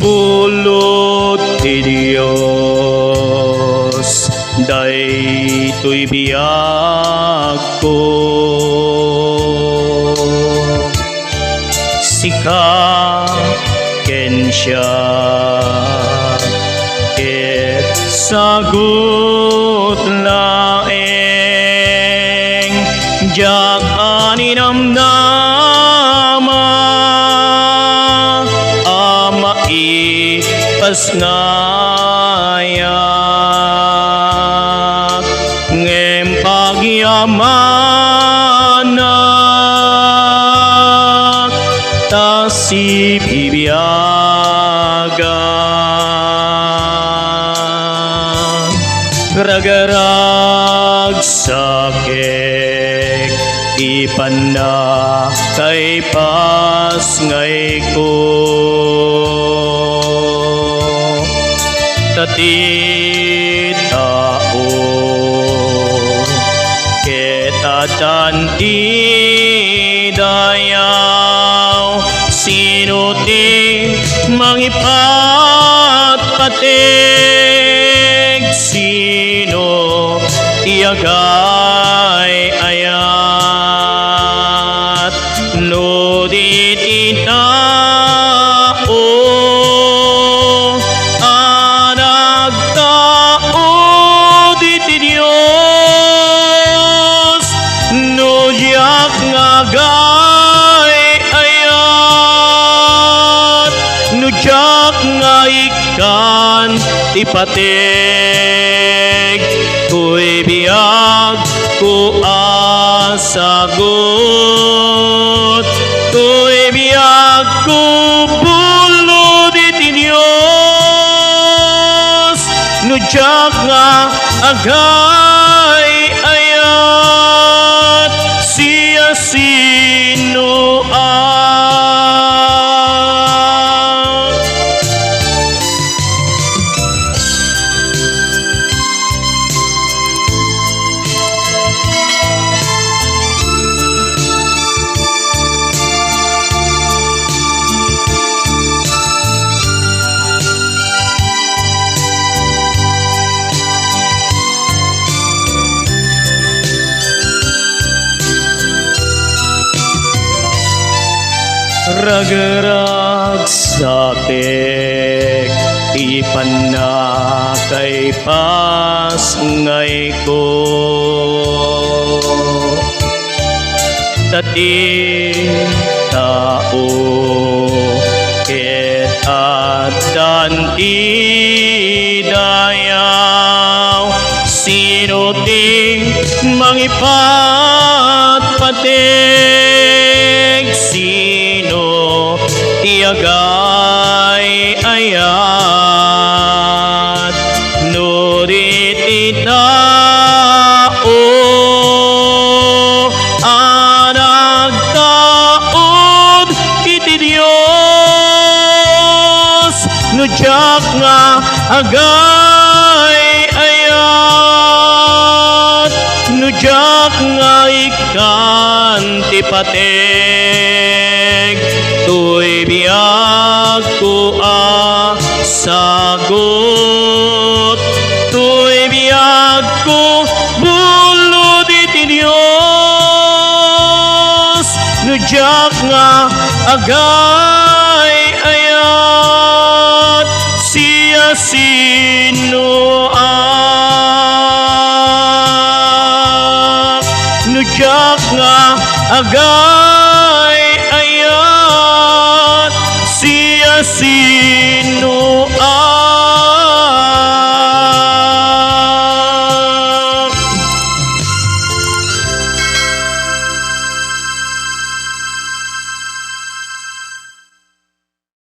pulot ti Dios, daytoy biyag ko. Sika ken siya ket sagut laeng jak aninamnama ama ipasngayak ngem pagyamanak ta si bibiyagan ragarag sakek ipanda kay pasngay ko tati tao ketatan ti dayaw sino ti mangipat patig sino tiagay ayat no di ti tao anak tao di ti Dios no yak ngagay ayat no jak nga ikan ti patig tuy biyag ko asagot tuy biyag ko pulot iti Dios no jak nga agay ayat siya sino ragarag sakek ipanna kay pasngay ko tati tao ket atan ti dayaw sino ti mangipat patig sino tiagay ayat no di ti tao anak taod iti Dios no jak nga agay ayat no jak nga ikan ti patig tuy biyag ko asagot tuy biyag ko bulod iti Dios no jak nga agay ayat siya sino no jak nga agay ayat siya sino